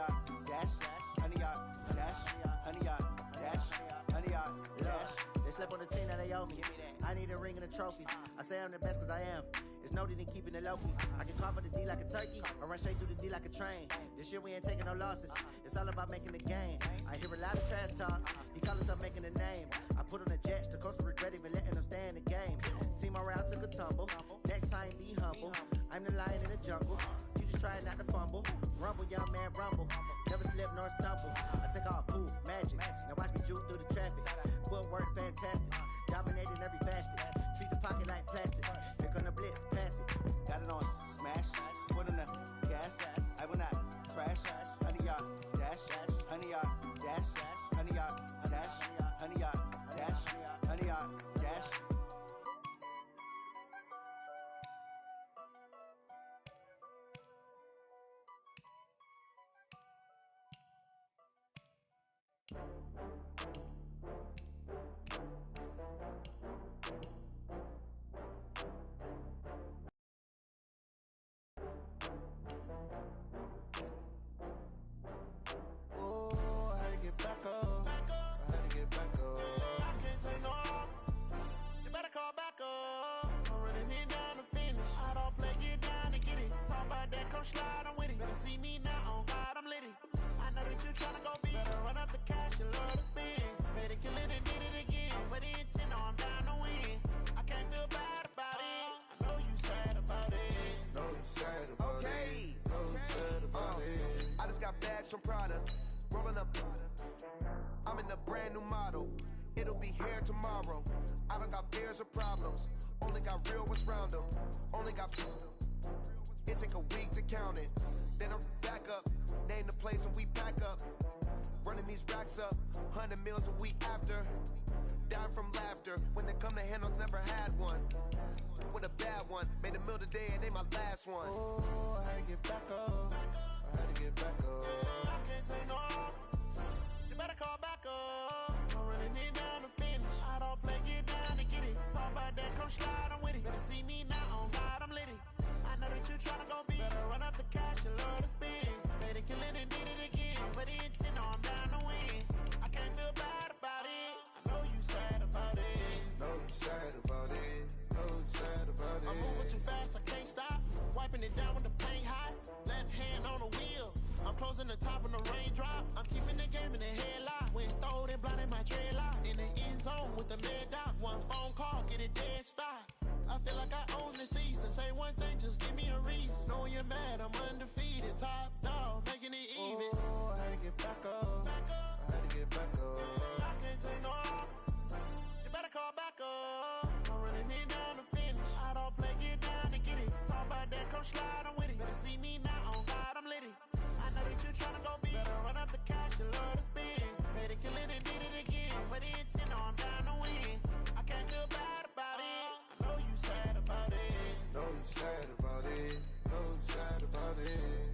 yard, dash, 100 yard, dash, 100 yard, dash, 100 yard, dash. They slept on the team that they owe me. I need a ring and a trophy. I say I'm the best cause I am. It's no need in keeping it low-key. I can carve for the D like a turkey, or run straight through the D like a train. This year we ain't taking no losses. It's all about making the game. I hear a lot of trash talk. He call himself making a name. I put on the jets, the coast regret even letting them stay in the game. Team morale took a tumble. Next time be humble. I'm the lion in the jungle. You just trying not to fumble. Rumble, young man, rumble. Never slip nor stumble. I take off, poof, magic. Now watch me juke through the traffic. Footwork fantastic. Dominating every facet. Treat the pocket like plastic. Here come the blitz, pass it. Got it on, smash. Put in the gas. I will not crash. 100 yard, dash. 100 yard, dash. 100 yard, dash. 100 yard, dash. 100 yard, dash. Back up. I had to get back up. I can't take no loss. You better call back up. I'm running it down to finish. I don't play, get down to get it. Talk about that, come slide, I'm with it. Better see me now, on God, I'm litty. I know that you tryna go big. Better run up the cash, you love to spend. Better kill it and did it again. But the intent, no, I'm down to win. I can't feel bad about it. I know you sad about it. Know you sad about it. Know you sad about it. I just got bags from Prada. Rolling up, I'm in a brand new model. It'll be here tomorrow. I don't got fears or problems. Only got real ones round them. Only got. It take a week to count it. Then I'm back up. Name the place and we pack up. Running these racks up. 100 meals a week after. Down from laughter. When they come to handles, never had one. With a bad one. Made a meal today and ain't my last one. Oh, I had to get back up. I had to get back up. I can't take no loss. You better call back up. I'm running it down to finish. I don't play, get down to get it. Talk about that, come slide, I'm with it. Better see me now, on God, I'm litty. I know that you tryna go big. Better run up the cash, you love to spend. Better kill it and did it again. But the intent, no, I'm down to win. I can't feel bad about it. I know you sad about it. Know you sad about it. Know you sad about it. I'm moving too fast, I can't stop. Wiping it down with the paint hot. Left hand on the wheel. I'm closing the top when the raindrop. I'm keeping the game in the headlock. When throwed and blinded my dreadlock. In the end zone with the mad dot. One phone call, get it dead stop. I feel like I own the season. Say one thing, just give me a reason. Knowing you're mad, I'm undefeated. Top dog, making it even. Oh, I had to get back up. I had to get back up. I can't take no loss. You better call back up. I'm running it down to finish. I don't play, get down to get it. Talk about that, come slide, I'm with it. Better see me now, on God, I'm litty. I know that you tryna go big. Better run up the cash, you love to spend. Better kill it and did it again. But the intent, no, I'm down to win. I can't feel bad about it. I know you sad about it. Know you sad about it. Know you sad about it.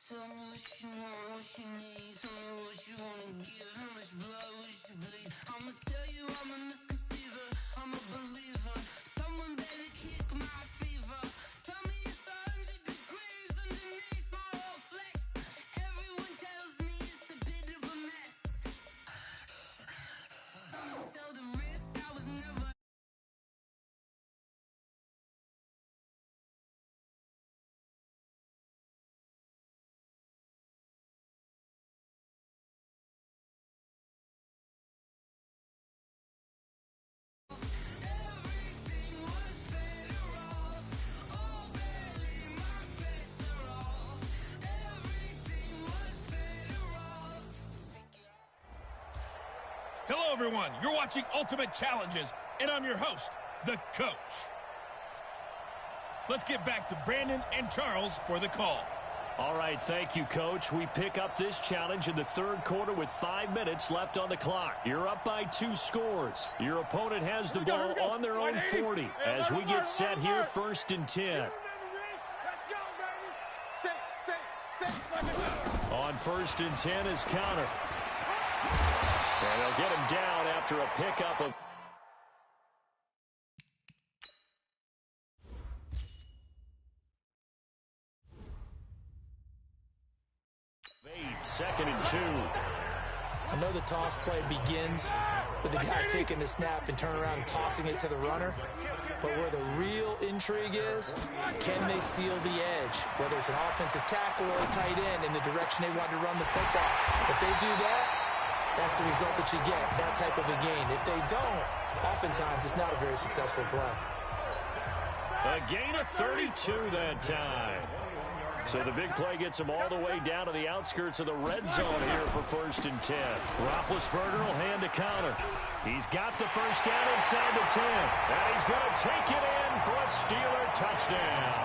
Tell me what you want, what you need. Tell me what you wanna give. How much blood would you bleed? I'ma tell you I'm a misconceiver. I'm a believer. Someone better kick my fever. Tell me it's 100 degrees underneath my whole flesh. Everyone tells me it's a bit of a mess. Someone tell the risk I was never. Hello, everyone. You're watching Ultimate Challenges, and I'm your host, the Coach. Let's get back to Brandon and Charles for the call. All right, thank you, Coach. We pick up this challenge in the third quarter with 5 minutes left on the clock. You're up by 2 scores. Your opponent has the ball on their own 40 as we get set here, 1st and 10. Let's go, baby. On 1st and 10 is Connor. And they'll get him down after a pickup of 2nd and 2. I know the toss play begins with the guy taking the snap and turning around and tossing it to the runner. But where the real intrigue is, can they seal the edge, whether it's an offensive tackle or a tight end in the direction they want to run the football? If they do that, that's the result that you get, that type of a gain. If they don't, oftentimes it's not a very successful play. A gain of 32 that time. So the big play gets him all the way down to the outskirts of the red zone here for 1st and 10. Roethlisberger will hand to Connor. He's got the first down inside the 10. And he's going to take it in for a Steeler touchdown.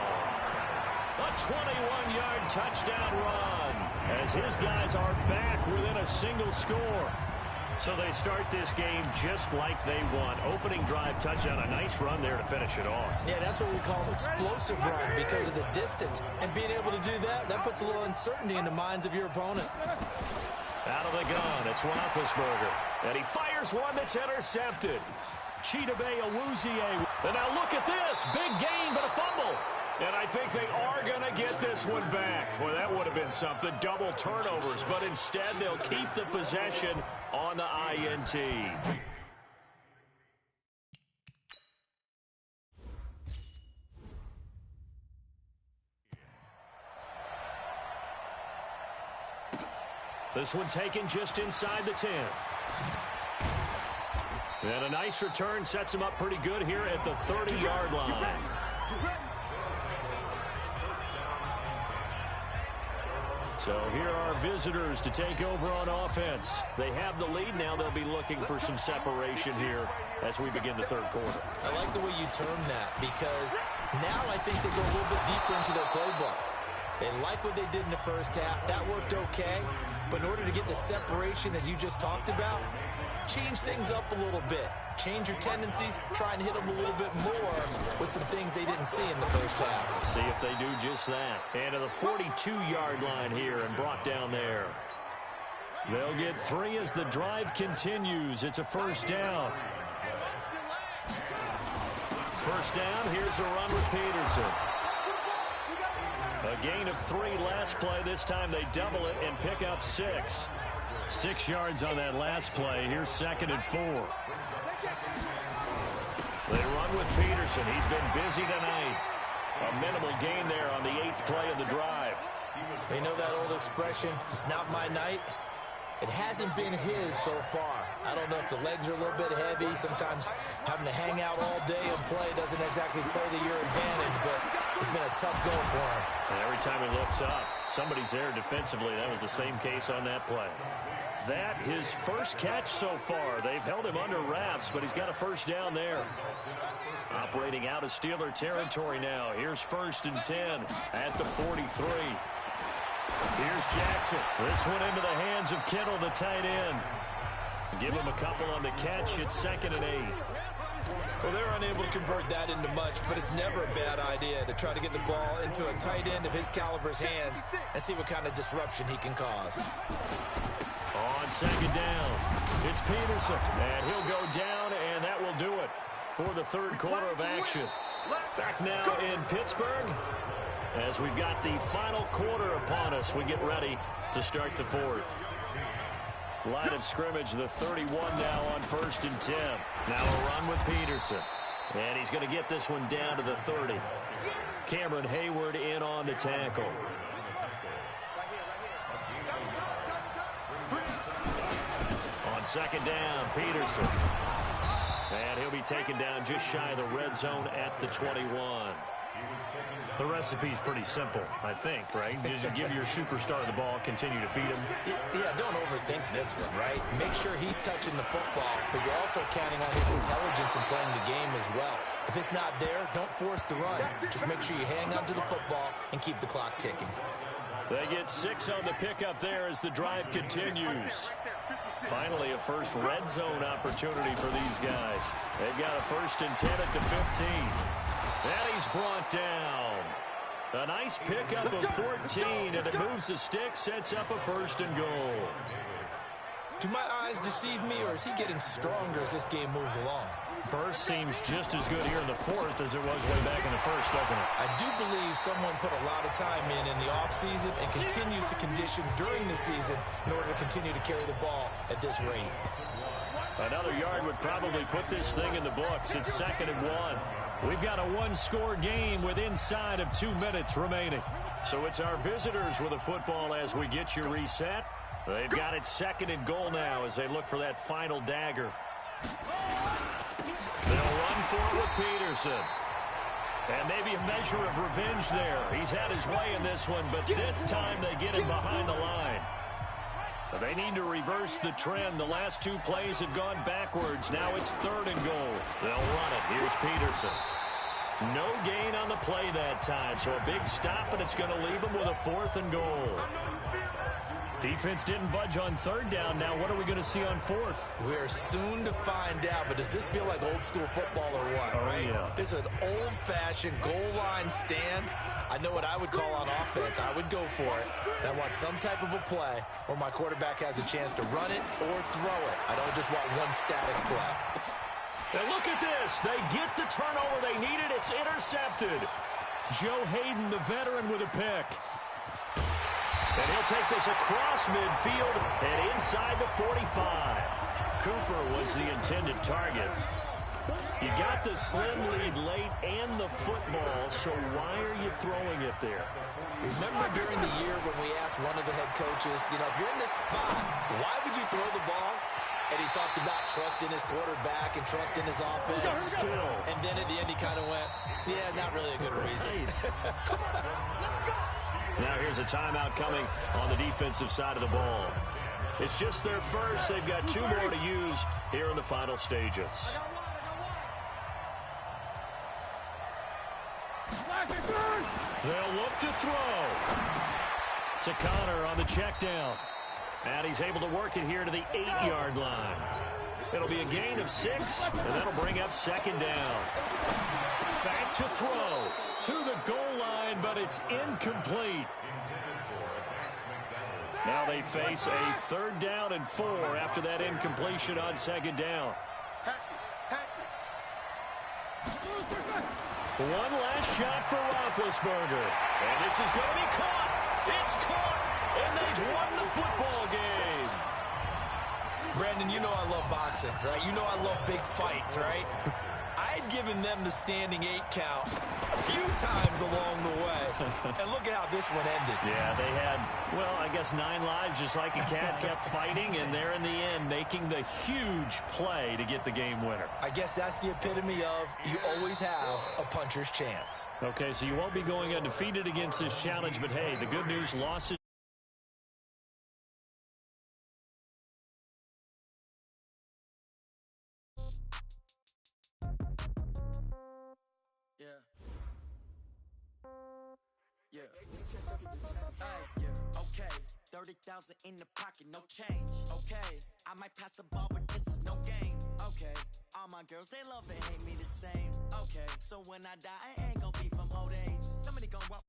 A 21-yard touchdown run as his guys are back within a single score. So they start this game just like they want. Opening drive touchdown, a nice run there to finish it off. Yeah, that's what we call an explosive run because of the distance. And being able to do that, that puts a little uncertainty in the minds of your opponent. Out of the gun, it's Roethlisberger. And he fires one that's intercepted. Chidobe Awuzie. And now look at this. Big gain, but a fumble. And I think they are going to get this one back. Well, that would have been something. Double turnovers. But instead, they'll keep the possession on the INT. This one taken just inside the 10. And a nice return sets him up pretty good here at the 30-yard line. So here are visitors to take over on offense. They have the lead now. They'll be looking for some separation here as we begin the third quarter. I like the way you term that because now I think they go a little bit deeper into their playbook. They like what they did in the first half. That worked okay. But in order to get the separation that you just talked about, change things up a little bit. Change your tendencies, try and hit them a little bit more with some things they didn't see in the first half. See if they do just that. And to the 42-yard line here and brought down there. They'll get 3 as the drive continues. It's a first down. First down, here's a run with Peterson. A gain of 3 last play. This time they double it and pick up 6. 6 yards on that last play. Here's 2nd and 4. They run with Peterson. He's been busy tonight. A minimal gain there on the 8th play of the drive. You know that old expression, it's not my night? It hasn't been his so far. I don't know if the legs are a little bit heavy. Sometimes having to hang out all day and play doesn't exactly play to your advantage, but it's been a tough go for him. And every time he looks up, somebody's there defensively. That was the same case on that play. That, his first catch so far. They've held him under wraps, but he's got a first down there. Operating out of Steeler territory now. Here's 1st and 10 at the 43. Here's Jackson. This one into the hands of Kittle, the tight end. Give him a couple on the catch. It's 2nd and 8. Well, they're unable to convert that into much, but it's never a bad idea to try to get the ball into a tight end of his caliber's hands and see what kind of disruption he can cause. On 2nd down, it's Peterson, and he'll go down, and that will do it for the third quarter of action. Back now in Pittsburgh as we've got the final quarter upon us. We get ready to start the fourth. Line of scrimmage, the 31 now on 1st and 10. Now a run with Peterson, and he's going to get this one down to the 30. Cameron Hayward in on the tackle. On 2nd down, Peterson. And he'll be taken down just shy of the red zone at the 21. The recipe's pretty simple, I think, right? Just give your superstar the ball, continue to feed him. Yeah, don't overthink this one, right? Make sure he's touching the football, but you're also counting on his intelligence in playing the game as well. If it's not there, don't force the run. Just make sure you hang on to the football and keep the clock ticking. They get 6 on the pickup there as the drive continues. Finally, a first red zone opportunity for these guys. They've got a 1st and 10 at the 15. And he's brought down. A nice pickup of 14, and it moves the stick, sets up a 1st and goal. Do my eyes deceive me, or is he getting stronger as this game moves along? Burst seems just as good here in the 4th as it was way back in the 1st, doesn't it? I do believe someone put a lot of time in the offseason and continues to condition during the season in order to continue to carry the ball at this rate. Another yard would probably put this thing in the books. It's 2nd and 1. We've got a one-score game with inside of 2 minutes remaining. So it's our visitors with the football as we get you reset. They've got it 2nd and goal now as they look for that final dagger. They'll run for it with Peterson. And maybe a measure of revenge there. He's had his way in this one, but this time they get him behind the line. They need to reverse the trend. The last 2 plays have gone backwards. Now it's 3rd and goal. They'll run it. Here's Peterson. No gain on the play that time, so a big stop, and it's going to leave them with a 4th and goal. Defense didn't budge on 3rd down. Now what are we going to see on 4th? We're soon to find out, but does this feel like old school football or what? Oh, right? Yeah. It's an old-fashioned goal line stand. I know what I would call on offense. I would go for it. And I want some type of a play where my quarterback has a chance to run it or throw it. I don't just want one static play. And look at this. They get the turnover they needed. It's intercepted. Joe Hayden, the veteran, with a pick. And he'll take this across midfield and inside the 45. Cooper was the intended target. You got the slim lead late and the football, so why are you throwing it there? Remember during the year when we asked one of the head coaches, if you're in this spot, why would you throw the ball? And he talked about trusting his quarterback and trusting his offense. Still. And then at the end he kind of went, yeah, not really a good reason. Now here's a timeout coming on the defensive side of the ball. It's just their first. They've got 2 more to use here in the final stages. They'll look to throw. To Connor on the check down. And he's able to work it here to the 8-yard line. It'll be a gain of 6, and that'll bring up 2nd down. Back to throw. To the goal line, but it's incomplete. Now they face a 3rd down and 4 after that incompletion on 2nd down. One last shot for Roethlisberger. And this is going to be caught. It's caught. And they've won the football game. Brandon, you know I love boxing, right? You know I love big fights, right? I had given them the standing 8 count a few times along the way. And look at how this one ended. Yeah, they had, well, I guess 9 lives, just like a cat, kept fighting, and they're in the end making the huge play to get the game winner. I guess that's the epitome of you always have a puncher's chance. Okay, so you won't be going undefeated against this challenge, but hey, the good news, losses. Okay, 30,000 in the pocket, no change. Okay, I might pass the ball, but this is no game. Okay, all my girls, they love and hate me the same. Okay, so when I die, I ain't gonna be from old age. Somebody gonna walk